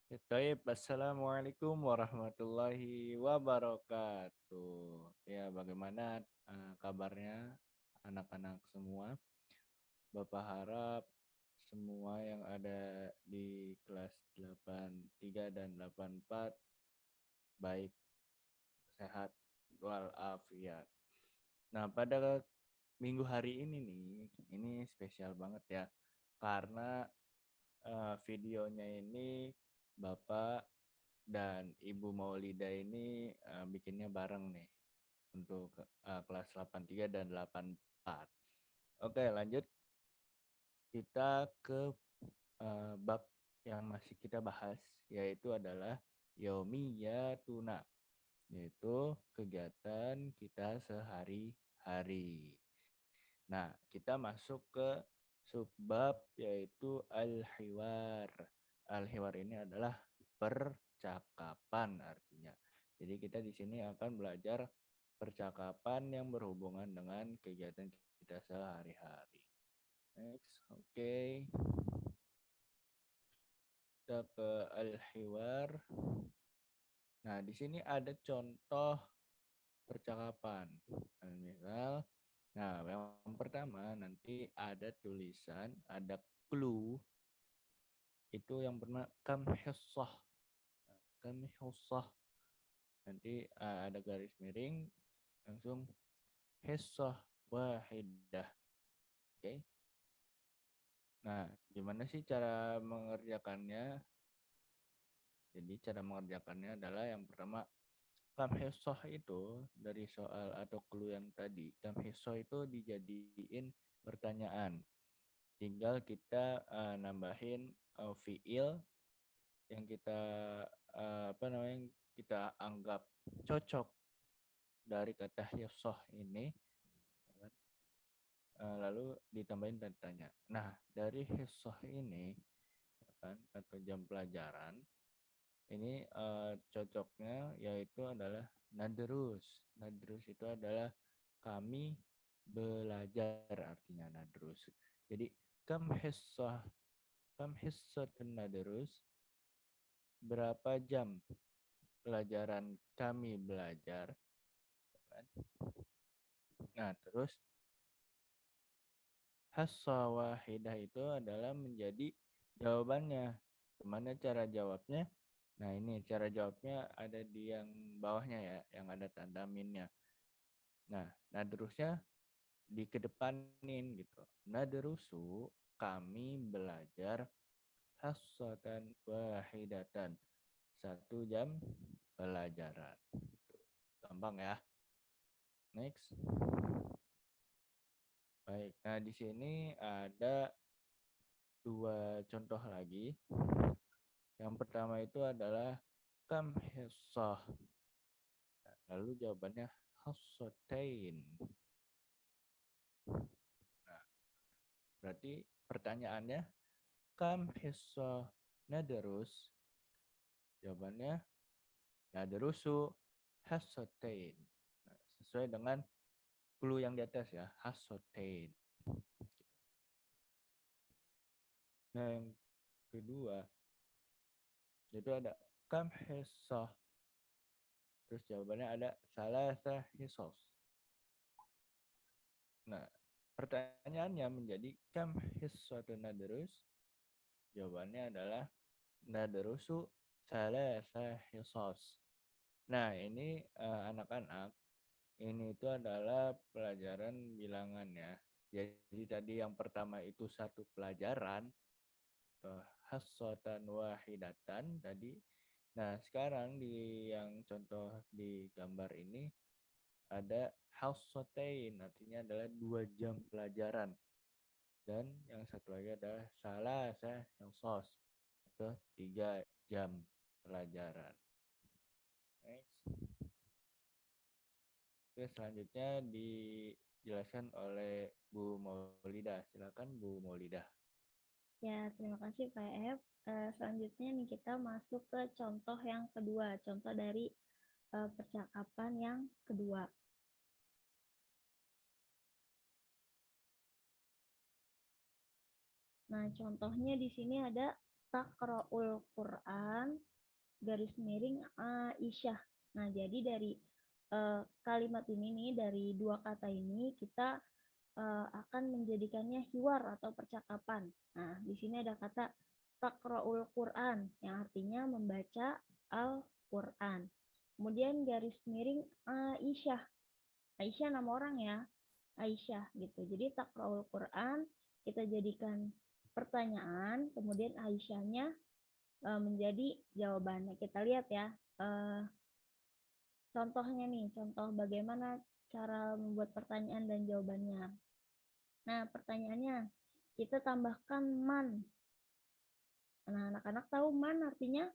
Baik, Assalamualaikum warahmatullahi wabarakatuh. Ya, bagaimana kabarnya anak-anak semua? Bapak harap semua yang ada di kelas 83 dan 84 baik, sehat, walafiat. Nah, pada minggu hari ini nih, ini spesial banget ya. Karena videonya ini Bapak dan Ibu Maulida ini bikinnya bareng nih untuk kelas 83 dan 84. Oke, lanjut kita ke bab yang masih kita bahas, yaitu adalah Yaumiyatuna, yaitu kegiatan kita sehari-hari. Nah, kita masuk ke subbab yaitu al-hiwar. Al-hiwar ini adalah percakapan artinya. Jadi kita di sini akan belajar percakapan yang berhubungan dengan kegiatan kita sehari-hari. Next, oke. Kita ke al-hiwar. Nah, di sini ada contoh percakapan. Misal, nah yang pertama nanti ada tulisan, ada clue. Itu yang pernah kam hissah. Kam hissah. Nanti ada garis miring, langsung hissah wahidah. Oke. Nah, gimana sih cara mengerjakannya? Jadi cara mengerjakannya adalah yang pertama, kam hissah itu dari soal atau clue yang tadi. Kam hissah itu dijadiin pertanyaan. Tinggal kita nambahin fiil yang kita kita anggap cocok dari kata hifzah ini, lalu ditambahin dan tanya. Nah, dari hifzah ini kan, atau jam pelajaran ini cocoknya yaitu adalah nadrus. Nadrus itu adalah kami belajar, artinya nadrus. Jadi kam hissatun nadrus, berapa jam pelajaran kami belajar. Nah, terus hassa wahidah itu adalah menjadi jawabannya. Gimana cara jawabnya? Nah, ini cara jawabnya ada di yang bawahnya ya, yang ada tanda minnya. Nah, nadrusnya dikedepanin gitu. Nadrusu, kami belajar hassatan wahidatan. 1 jam pelajaran. Gampang ya. Next. Baik, nah di sini ada 2 contoh lagi. Yang pertama itu adalah kam hissah. Lalu jawabannya hassatain. Nah, berarti pertanyaannya kam hissah nadarus. Jawabannya nadarusu hassatain. Nah, sesuai dengan clue yang di atas ya, hassatain. Nah, yang kedua itu ada kam hissah. Terus jawabannya ada salasah hisos. Nah, pertanyaannya menjadi kam hissatun nadrus? Jawabannya adalah nadrusu salasah hisos. Nah, ini anak-anak, ini itu adalah pelajaran bilangan ya. Jadi tadi yang pertama itu satu pelajaran, hassatan wahidatan tadi. Nah, sekarang di yang contoh di gambar ini ada hassatain, artinya adalah 2 jam pelajaran. Dan yang satu lagi adalah salasah hisos, atau 3 jam pelajaran. Next. Oke, selanjutnya dijelaskan oleh Bu Maulidah. Silakan Bu Maulidah. Ya, terima kasih Pak F. Selanjutnya nih kita masuk ke contoh yang kedua, contoh dari percakapan yang kedua. Nah, contohnya di sini ada taqra'ul Qur'an garis miring Aisyah. Nah, jadi dari kalimat ini nih, dari dua kata ini kita akan menjadikannya hiwar atau percakapan. Nah, di sini ada kata taqra'ul Qur'an yang artinya membaca Al-Qur'an. Kemudian garis miring Aisyah. Aisyah nama orang ya. Aisyah gitu. Jadi taqra'ul Qur'an kita jadikan pertanyaan, kemudian Aisyahnya menjadi jawabannya. Kita lihat ya. Contohnya nih, contoh bagaimana cara membuat pertanyaan dan jawabannya. Nah, pertanyaannya, kita tambahkan man. Nah, anak-anak tahu man artinya?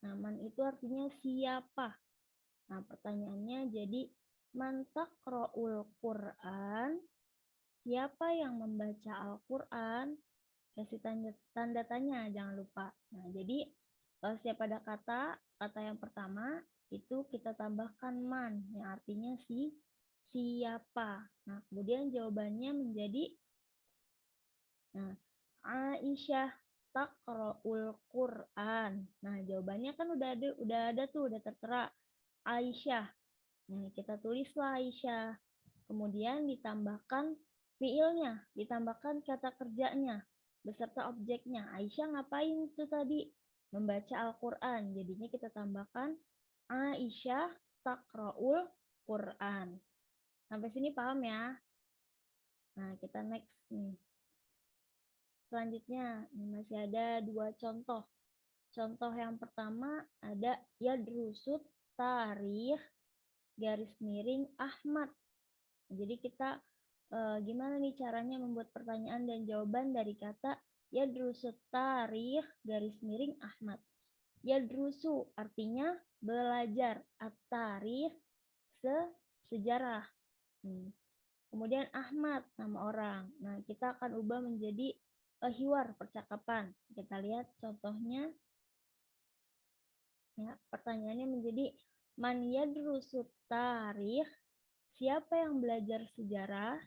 Nah, man itu artinya siapa. Nah, pertanyaannya jadi, man taqra'ul Qur'an, siapa yang membaca Al-Quran? Kasih tanda tanya, jangan lupa. Nah, jadi setiap ada kata yang pertama, itu kita tambahkan man, yang artinya siapa. Nah, kemudian jawabannya menjadi, nah, Aisyah taqra'ul Qur'an. Nah, jawabannya kan udah ada tuh, udah tertera Aisyah. Nah, kita tulislah Aisyah. Kemudian ditambahkan fiilnya, ditambahkan kata kerjanya beserta objeknya. Aisyah ngapain itu tadi? Membaca Al-Qur'an. Jadinya kita tambahkan Aisyah taqra'ul Qur'an. Sampai sini paham ya? Nah, kita next nih. Selanjutnya, masih ada dua contoh. Contoh yang pertama ada yadrusut tarikh garis miring Ahmad. Jadi kita gimana nih caranya membuat pertanyaan dan jawaban dari kata yadrusut tarikh garis miring Ahmad. Yadrusu artinya belajar, at-tarikh sejarah. Kemudian Ahmad nama orang. Nah, kita akan ubah menjadi hiwar percakapan. Kita lihat contohnya. Ya, pertanyaannya menjadi man yadrusut tarikh, siapa yang belajar sejarah?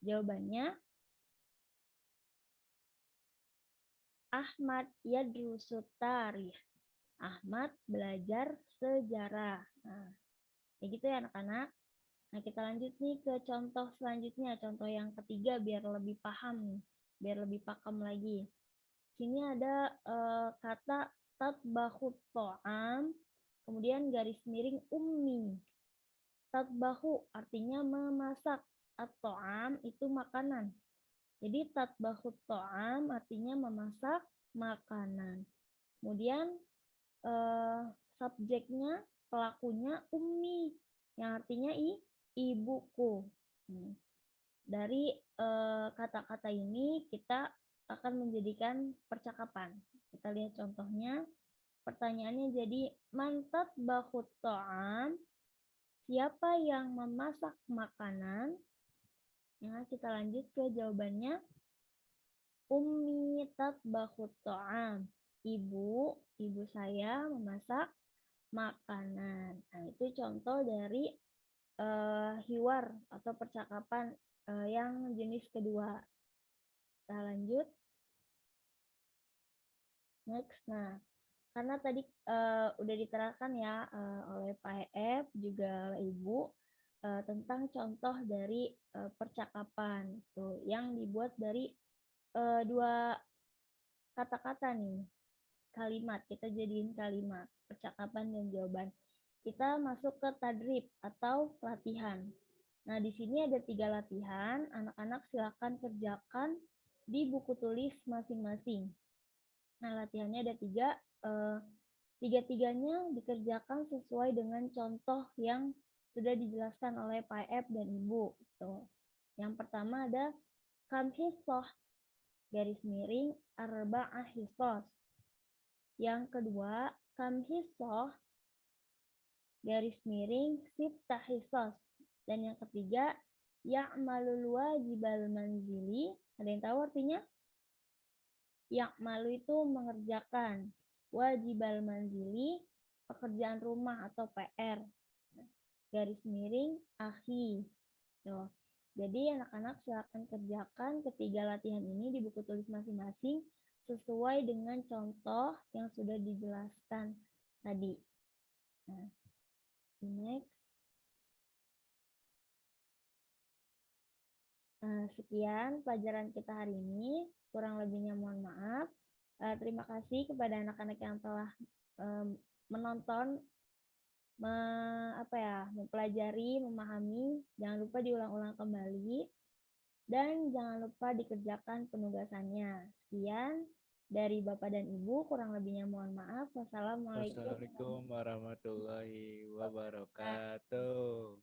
Jawabannya Ahmad yadrusut tarikh. Ahmad belajar sejarah. Nah, kayak gitu ya anak-anak. Nah, kita lanjut nih ke contoh selanjutnya, contoh yang ketiga biar lebih paham nih, biar lebih pakem lagi. Sini ada kata tatbahut to'am, kemudian garis miring ummi. Tatbahu artinya memasak, at-to'am itu makanan. Jadi tatbahut to'am artinya memasak makanan. Kemudian subjeknya, pelakunya ummi, yang artinya ibuku. Dari kata-kata ini kita akan menjadikan percakapan. Kita lihat contohnya. Pertanyaannya jadi man tatbahut to'am, siapa yang memasak makanan? Nah, kita lanjut ke jawabannya. Ummi tatbahut to'am. Ibu saya memasak makanan. Nah, itu contoh dari hiwar atau percakapan yang jenis kedua. Kita lanjut. Next. Nah, karena tadi udah diterangkan ya oleh Pak Ef juga oleh Ibu tentang contoh dari percakapan tuh yang dibuat dari dua kata-kata nih, kalimat, kita jadiin kalimat, percakapan dan jawaban. Kita masuk ke tadrib atau latihan. Nah, di sini ada 3 latihan, anak-anak silakan kerjakan di buku tulis masing-masing. Nah, latihannya ada 3, tiga-tiganya dikerjakan sesuai dengan contoh yang sudah dijelaskan oleh Pak Ef dan Ibu. Tuh. Yang pertama ada kam hisoh, garis miring arba'ah hisos. Yang kedua, kam hisoh, garis miring sittah hisos. Dan yang ketiga, ya'malul wajibal manzili. Ada yang tahu artinya? Ya'malu itu mengerjakan. Wajibal manzili, pekerjaan rumah atau PR. Garis miring akhi. Tuh. Jadi anak-anak silakan kerjakan ketiga latihan ini di buku tulis masing-masing sesuai dengan contoh yang sudah dijelaskan tadi. Nah, next. Sekian pelajaran kita hari ini. Kurang lebihnya mohon maaf. Terima kasih kepada anak-anak yang telah menonton, mempelajari, memahami. Jangan lupa diulang-ulang kembali. Dan jangan lupa dikerjakan penugasannya. Sekian dari Bapak dan Ibu, kurang lebihnya mohon maaf. Wassalamualaikum Wassalamualaikum warahmatullahi wabarakatuh.